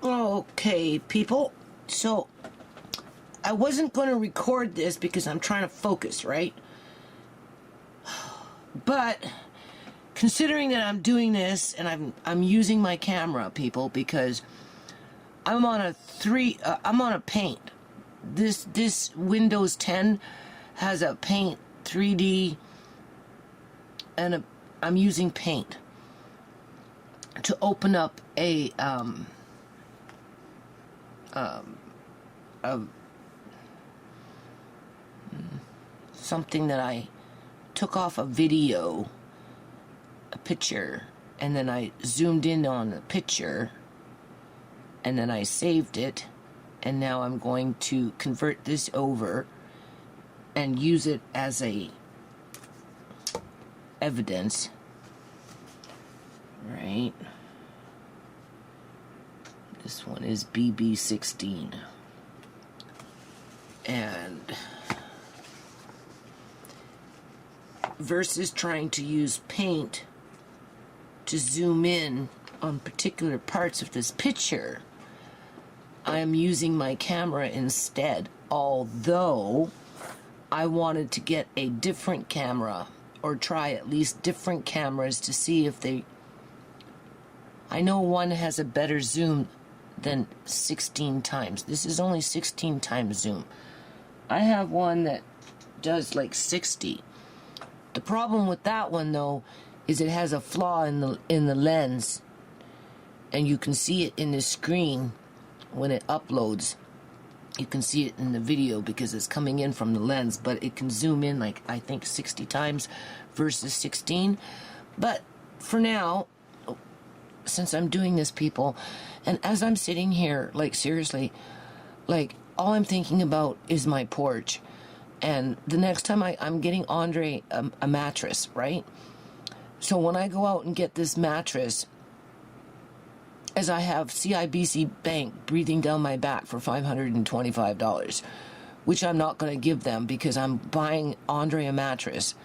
Okay, people. So, I wasn't going to record this because I'm trying to focus, right? But considering that I'm doing this and I'm using my camera, people, because I'm on a paint. This Windows 10 has a paint 3D, and I'm using paint to open up something that I took off a video, a picture, and then I zoomed in on the picture, and then I saved it, and now I'm going to convert this over and use it as a evidence, right? This one is BB16, and versus trying to use paint to zoom in on particular parts of this picture, I am using my camera instead, although I wanted to get a different camera, or try at least different cameras to see if they... I know one has a better zoom than 16 times. This is only 16 times zoom. I have one that does like 60. The problem with that one, though, is it has a flaw in the lens, and you can see it in the screen when it uploads. You can see it in the video because it's coming in from the lens, but it can zoom in like, I think, 60 times versus 16. But for now, since I'm doing this, people, and as I'm sitting here, like, seriously, like, all I'm thinking about is my porch. And the next time I'm getting Andre a mattress, right? So when I go out and get this mattress, as I have CIBC Bank breathing down my back for $525, which I'm not going to give them because I'm buying Andre a mattress.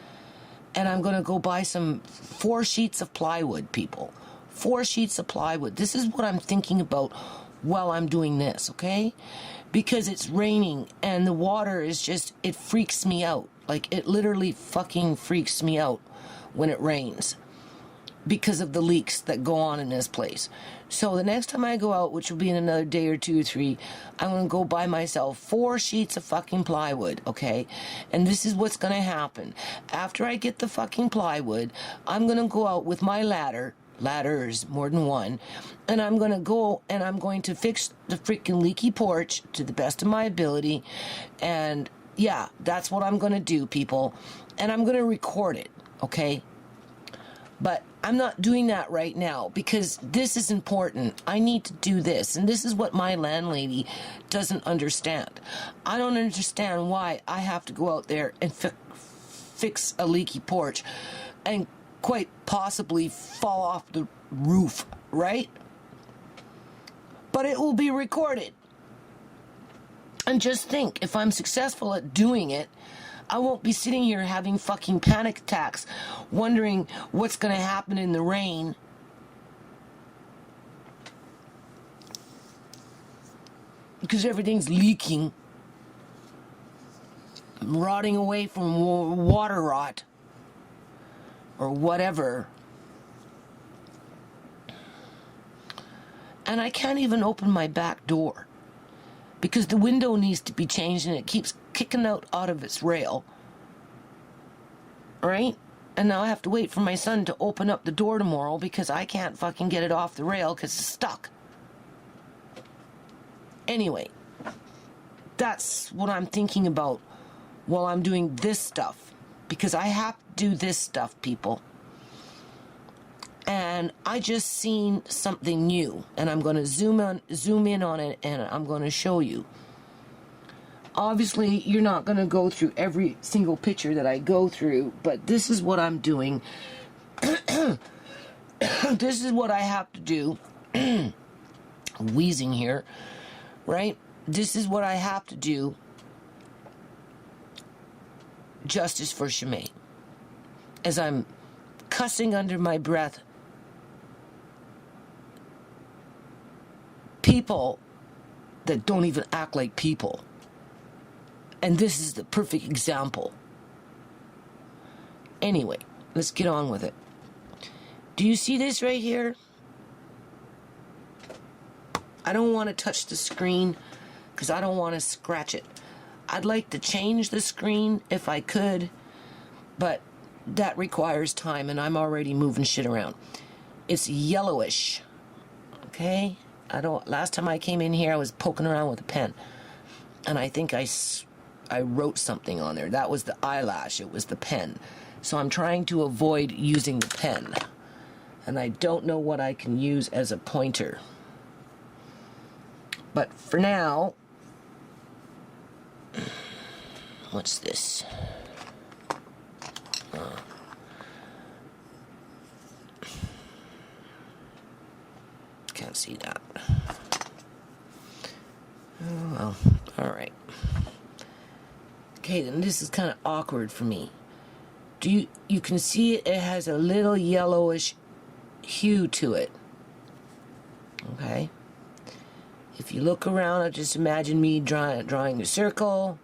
And I'm going to go buy 4 sheets of plywood, people. 4 sheets of plywood. This is what I'm thinking about while I'm doing this, okay? Because it's raining and the water is just, it freaks me out. Like, it literally fucking freaks me out when it rains because of the leaks that go on in this place. So the next time I go out, which will be in another day or 2 or 3, I'm going to go buy myself 4 sheets of fucking plywood, okay? And this is what's going to happen. After I get the fucking plywood, I'm going to go out with my ladders, more than one, and I'm going to go and I'm going to fix the freaking leaky porch to the best of my ability. And yeah, that's what I'm going to do, people. And I'm going to record it, okay? But I'm not doing that right now because this is important. I need to do this. And this is what my landlady doesn't understand. I don't understand why I have to go out there and fix a leaky porch and quite possibly fall off the roof, right? But it will be recorded. And just think, if I'm successful at doing it, I won't be sitting here having fucking panic attacks, wondering what's going to happen in the rain. Because everything's leaking, rotting away from water rot, or whatever. And I can't even open my back door because the window needs to be changed and it keeps kicking out of its rail, right? And now I have to wait for my son to open up the door tomorrow because I can't fucking get it off the rail because it's stuck. Anyway, that's what I'm thinking about while I'm doing this stuff, because I have to do this stuff, people. And I just seen something new, and I'm going to zoom in on it, and I'm going to show you. Obviously, you're not going to go through every single picture that I go through, but this is what I'm doing. This is what I have to do. Wheezing here, right? This is what I have to do. Justice for ShaMay. As I'm cussing under my breath, people that don't even act like people. And this is the perfect example. Anyway, let's get on with it. Do you see this right here? I don't want to touch the screen because I don't want to scratch it. I'd like to change the screen if I could, but that requires time and I'm already moving shit around. It's yellowish. Okay? Last time I came in here I was poking around with a pen and I think I wrote something on there. That was the eyelash, it was the pen. So I'm trying to avoid using the pen. And I don't know what I can use as a pointer. But for now, what's this? Can't see that. Oh, well, alright. Okay, then this is kind of awkward for me. You can see it has a little yellowish hue to it. Okay? If you look around, just imagine me drawing a circle.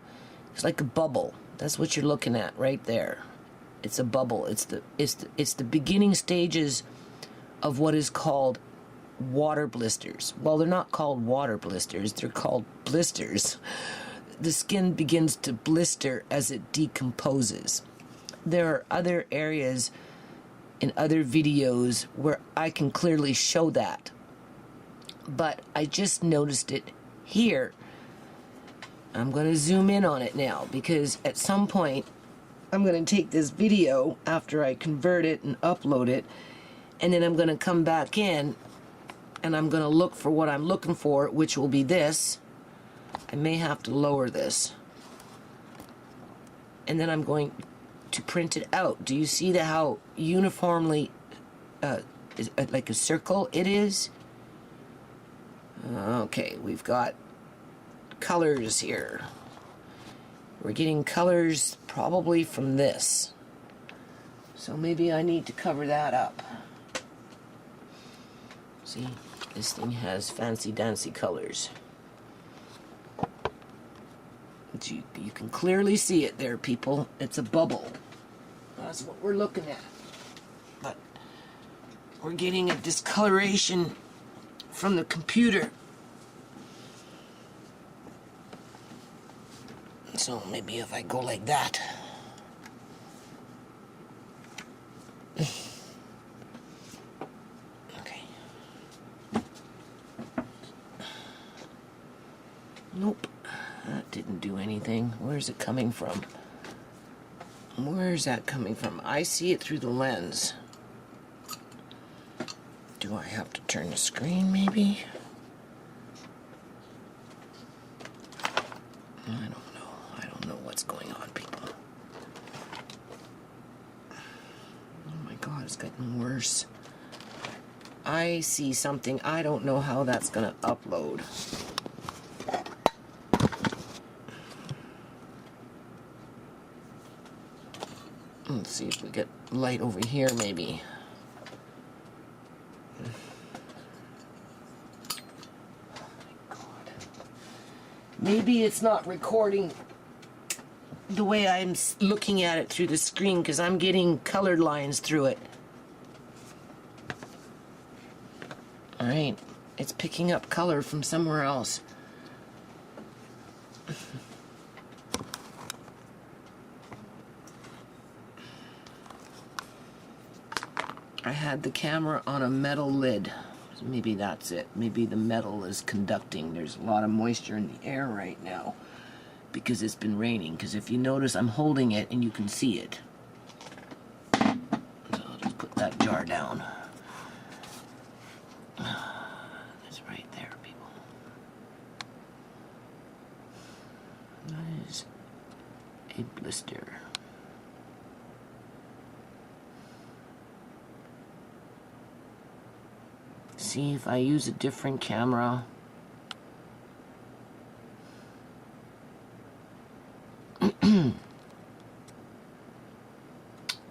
It's like a bubble. That's what you're looking at right there. It's a bubble. It's the beginning stages of what is called water blisters. Well, they're not called water blisters. They're called blisters. The skin begins to blister as it decomposes. There are other areas in other videos where I can clearly show that. But I just noticed it here. I'm going to zoom in on it now because at some point I'm going to take this video after I convert it and upload it, and then I'm going to come back in and I'm going to look for what I'm looking for, which will be this. I may have to lower this. And then I'm going to print it out. Do you see how uniformly like a circle it is? Okay, we've got colors here. We're getting colors probably from this. So maybe I need to cover that up. See, this thing has fancy dancy colors. You can clearly see it there, people. It's a bubble. That's what we're looking at. But we're getting a discoloration from the computer. So maybe if I go like that. Okay. Nope. That didn't do anything. Where's it coming from? Where's that coming from? I see it through the lens. Do I have to turn the screen, maybe? I don't know. I don't know what's going on, people. Oh my God, it's getting worse. I see something. I don't know how that's gonna upload. Let's see if we get light over here, maybe. Maybe it's not recording the way I'm looking at it through the screen because I'm getting colored lines through it. Alright, it's picking up color from somewhere else. I had the camera on a metal lid. Maybe that's it. Maybe the metal is conducting. There's a lot of moisture in the air right now because it's been raining. Because if you notice, I'm holding it and you can see it. So I'll just put that jar down. It's right there, people. That is a blister. See if I use a different camera.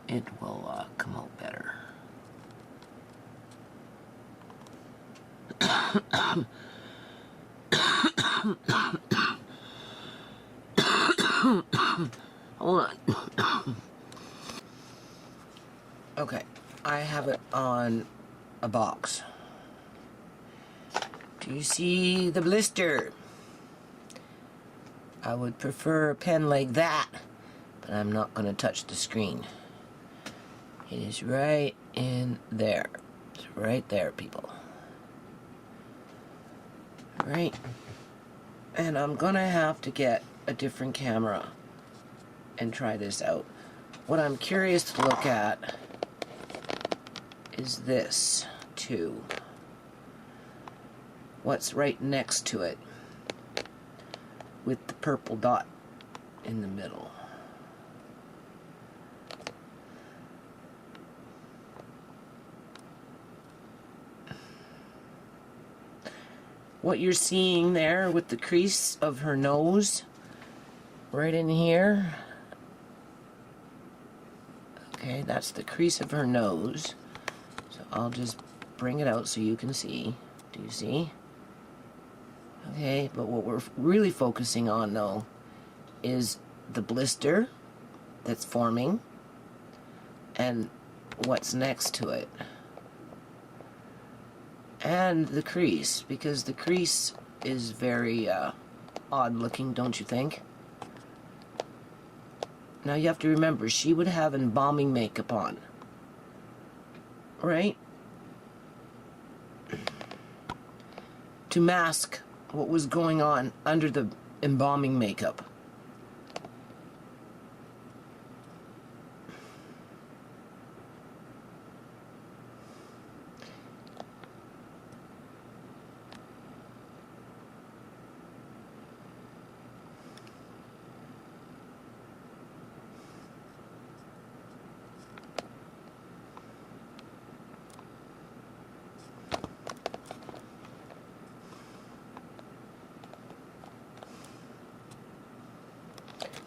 It will come out better. Hold on. Okay, I have it on a box. Do you see the blister? I would prefer a pen like that, but I'm not going to touch the screen. It is right in there. It's right there, people. Right. And I'm going to have to get a different camera and try this out. What I'm curious to look at is this, too. What's right next to it with the purple dot in the middle. What you're seeing there with the crease of her nose right in here, okay, that's the crease of her nose. So I'll just bring it out so you can see. Do you see? Okay, but what we're really focusing on though is the blister that's forming and what's next to it. And the crease, because the crease is very odd looking, don't you think? Now you have to remember, she would have embalming makeup on, right? To mask what was going on under the embalming makeup.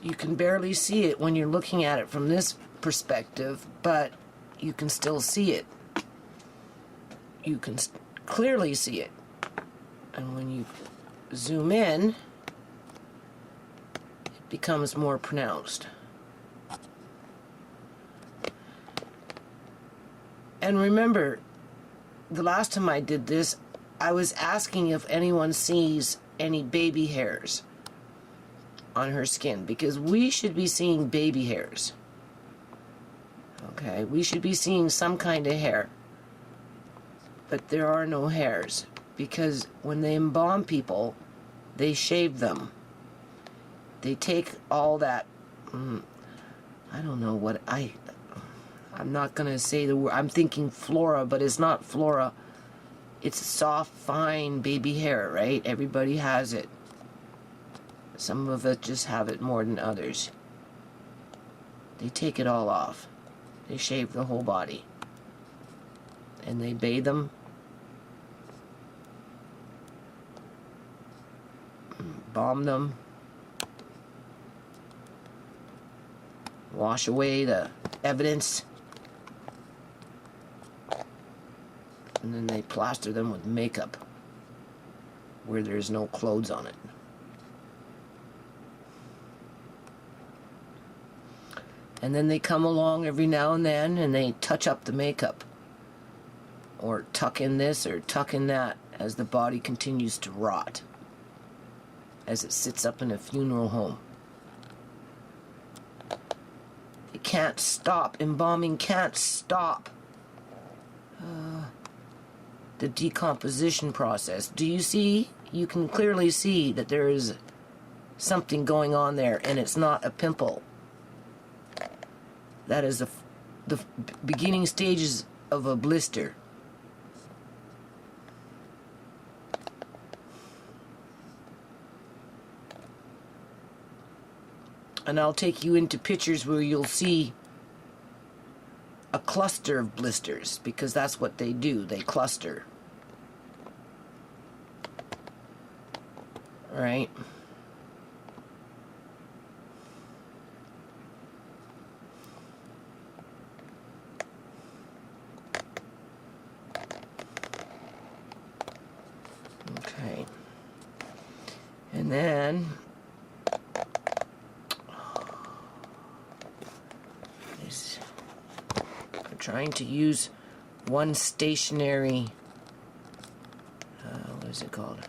You can barely see it when you're looking at it from this perspective, but you can still see it. You can clearly see it. And when you zoom in, it becomes more pronounced. And remember, the last time I did this, I was asking if anyone sees any baby hairs on her skin, because we should be seeing baby hairs. Okay, we should be seeing some kind of hair, but there are no hairs, because when they embalm people, they shave them. They take all that, I don't know what, I'm not gonna say the word, I'm thinking flora, but it's not flora. It's soft, fine baby hair, right? Everybody has it. Some of it just have it more than others. They take it all off. They shave the whole body. And they bathe them. Balm them. Wash away the evidence. And then they plaster them with makeup where there's no clothes on it. And then they come along every now and then and they touch up the makeup. Or tuck in this or tuck in that as the body continues to rot. As it sits up in a funeral home. It can't stop. Embalming can't stop the decomposition process. Do you see? You can clearly see that there is something going on there, and it's not a pimple. That is the beginning stages of a blister. And I'll take you into pictures where you'll see a cluster of blisters, because that's what they do. They cluster. All right. And then I'm trying to use one stationary, what is it called?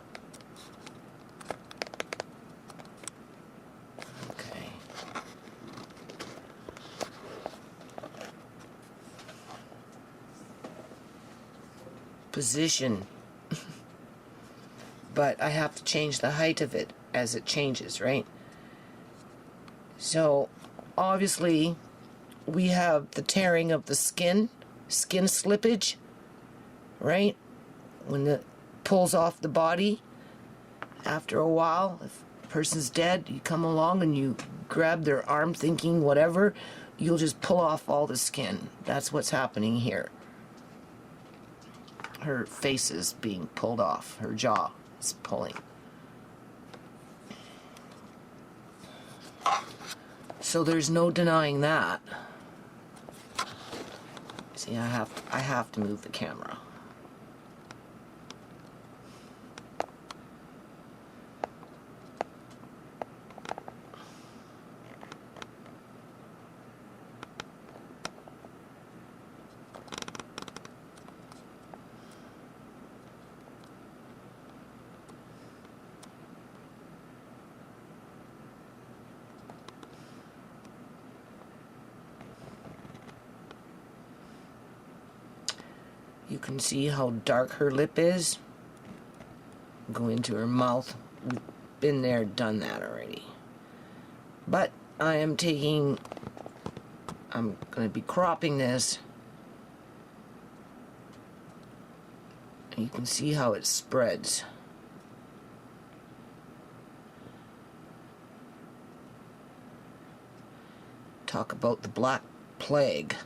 Okay. Position. But I have to change the height of it as it changes, right? So obviously we have the tearing of the skin slippage, right? When it pulls off the body, after a while, if a person's dead, you come along and you grab their arm thinking whatever, you'll just pull off all the skin. That's what's happening here. Her face is being pulled off, her jaw. It's pulling. So there's no denying that. See, I have to move the camera. You can see how dark her lip is. Go into her mouth. We've been there, done that already. But I'm going to be cropping this. And you can see how it spreads. Talk about the Black Plague.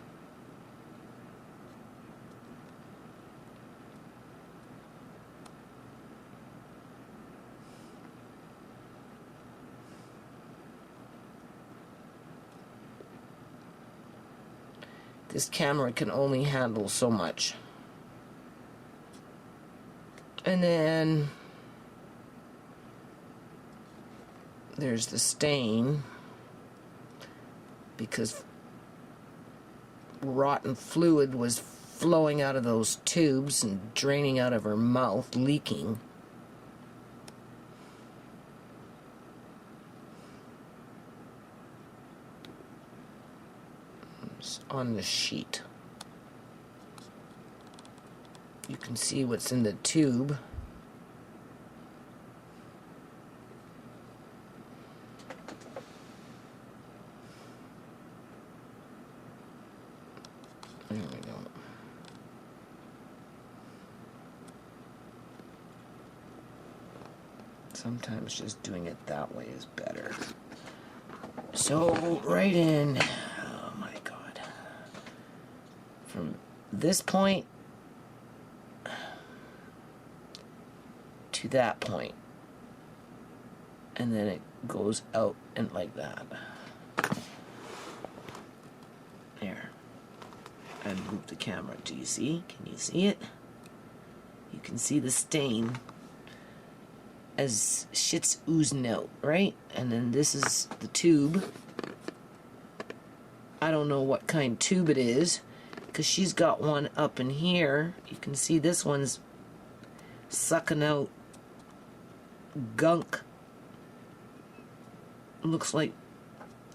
This camera can only handle so much. And then there's the stain, because rotten fluid was flowing out of those tubes and draining out of her mouth, leaking. On the sheet. You can see what's in the tube. There we go. Sometimes just doing it that way is better. So right in. From this point to that point, and then it goes out and like that. There. And move the camera. Do you see? Can you see it? You can see the stain as shit's oozing out, right? And then this is the tube. I don't know what kind tube it is, because she's got one up in here. You can see this one's sucking out gunk. Looks like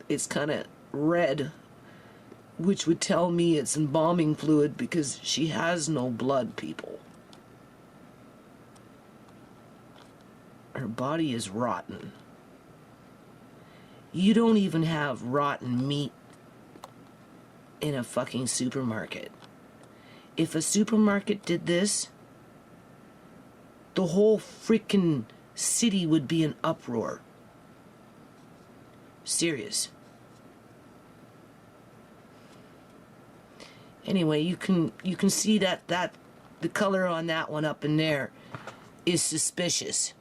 it's kind of red, which would tell me it's embalming fluid, because she has no blood, people. Her body is rotten. You don't even have rotten meat in a fucking supermarket. If a supermarket did this, the whole freaking city would be in uproar. Serious. Anyway, you can see that the color on that one up in there is suspicious.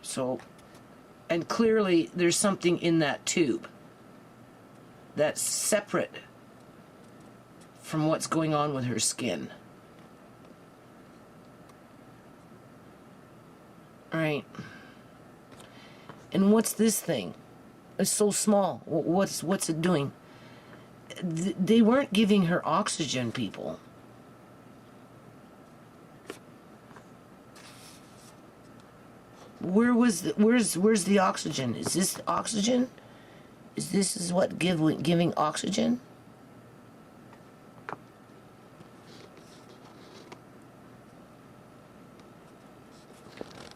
So, and clearly there's something in that tube that's separate from what's going on with her skin. Right. And what's this thing? It's so small. What's it doing? They weren't giving her oxygen, people. Where's the oxygen? Is this oxygen? Is this what giving oxygen?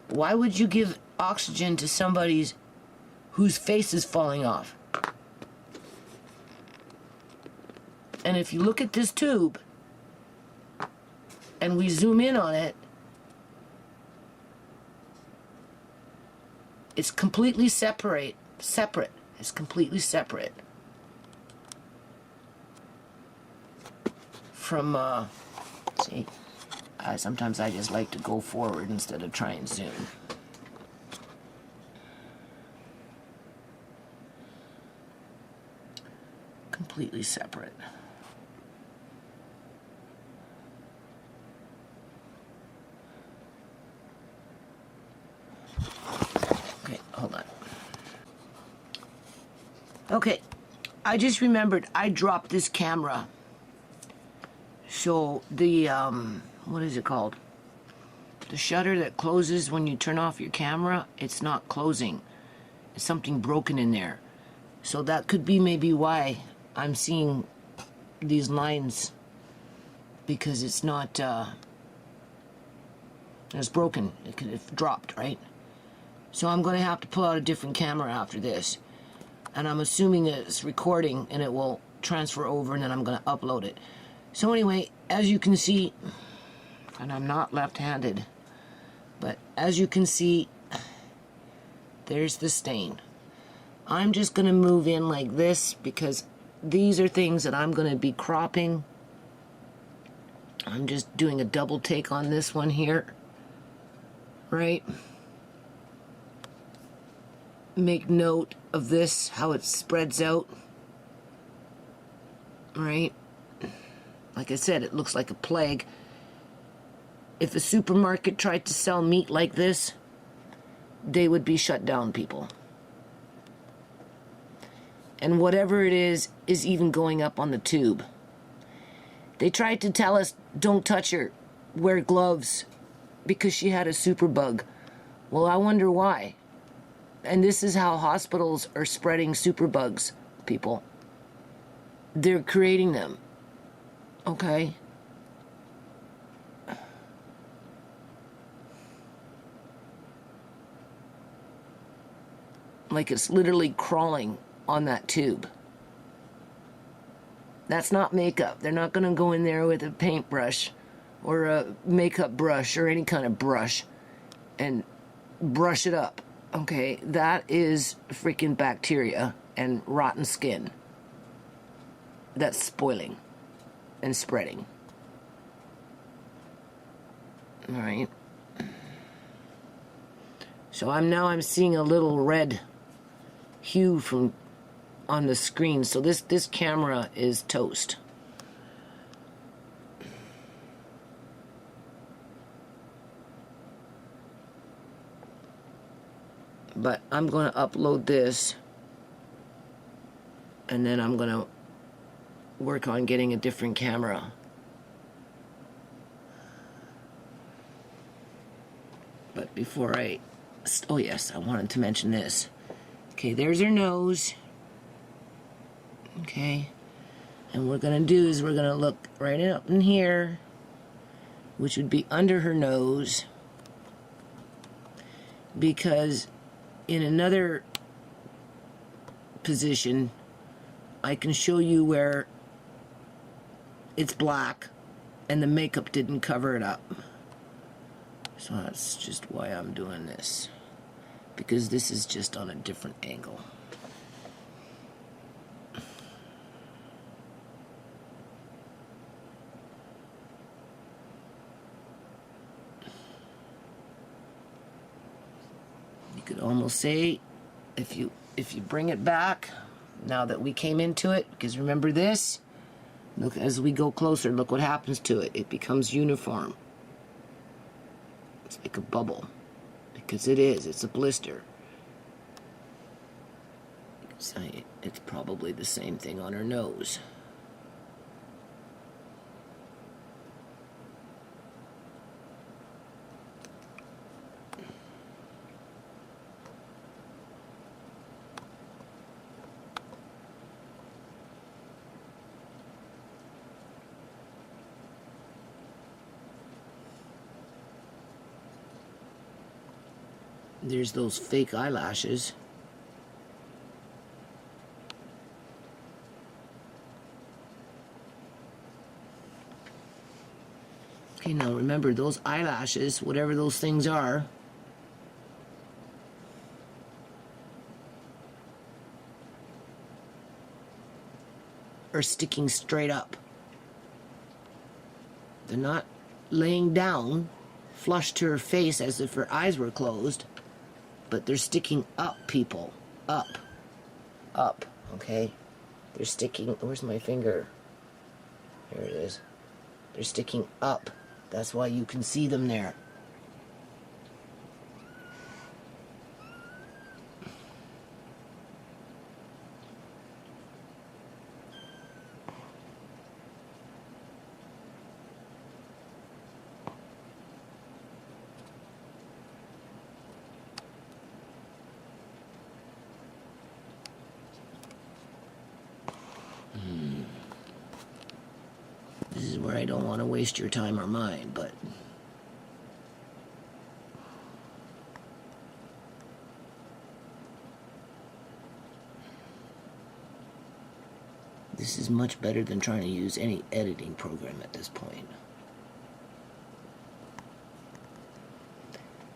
Why would you give oxygen to somebody whose face is falling off? And if you look at this tube and we zoom in on it, it's completely separate. It's completely separate from, see, sometimes I just like to go forward instead of try and zoom. Completely separate. Okay, hold on. Okay, I just remembered I dropped this camera. So the, what is it called? The shutter that closes when you turn off your camera, it's not closing. It's something broken in there. So that could be maybe why I'm seeing these lines, because it's not, it's broken. It dropped, right? So I'm going to have to pull out a different camera after this. And I'm assuming it's recording and it will transfer over and then I'm going to upload it. So anyway, as you can see, and I'm not left-handed, but as you can see, there's the stain. I'm just going to move in like this because these are things that I'm going to be cropping. I'm just doing a double take on this one here, right? Make note of this, how it spreads out, right? Like I said, it looks like a plague. If a supermarket tried to sell meat like this, they would be shut down, people. And whatever it is even going up on the tube. They tried to tell us, don't touch her, wear gloves, because she had a superbug. Well, I wonder why. And this is how hospitals are spreading superbugs, people. They're creating them. Okay? Like it's literally crawling on that tube. That's not makeup. They're not going to go in there with a paintbrush or a makeup brush or any kind of brush and brush it up. Okay, that is freaking bacteria and rotten skin that's spoiling and spreading. All right. So I'm seeing a little red hue from on the screen. So this camera is toast. But I'm going to upload this, and then I'm going to work on getting a different camera. But before oh yes, I wanted to mention this. Okay, there's her nose. Okay, and what we're going to do is we're going to look right up in here, which would be under her nose, because in another position, I can show you where it's black and the makeup didn't cover it up. So that's just why I'm doing this, because this is just on a different angle. You could almost say, if you bring it back, now that we came into it, because remember this, Look, as we go closer, look what happens to it. It becomes uniform. It's like a bubble. Because it is. It's a blister. It's probably the same thing on her nose. There's those fake eyelashes. Okay, now remember, those eyelashes, whatever those things are sticking straight up. They're not laying down flush to her face as if her eyes were closed. But they're sticking up, people. Up. Up, okay? They're sticking... Where's my finger? There it is. They're sticking up. That's why you can see them there. This is where I don't want to waste your time or mine, but... This is much better than trying to use any editing program at this point.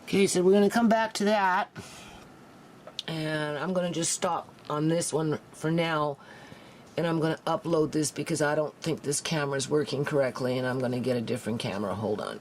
Okay, so we're going to come back to that. And I'm going to just stop on this one for now. And I'm going to upload this because I don't think this camera is working correctly, and I'm going to get a different camera. Hold on.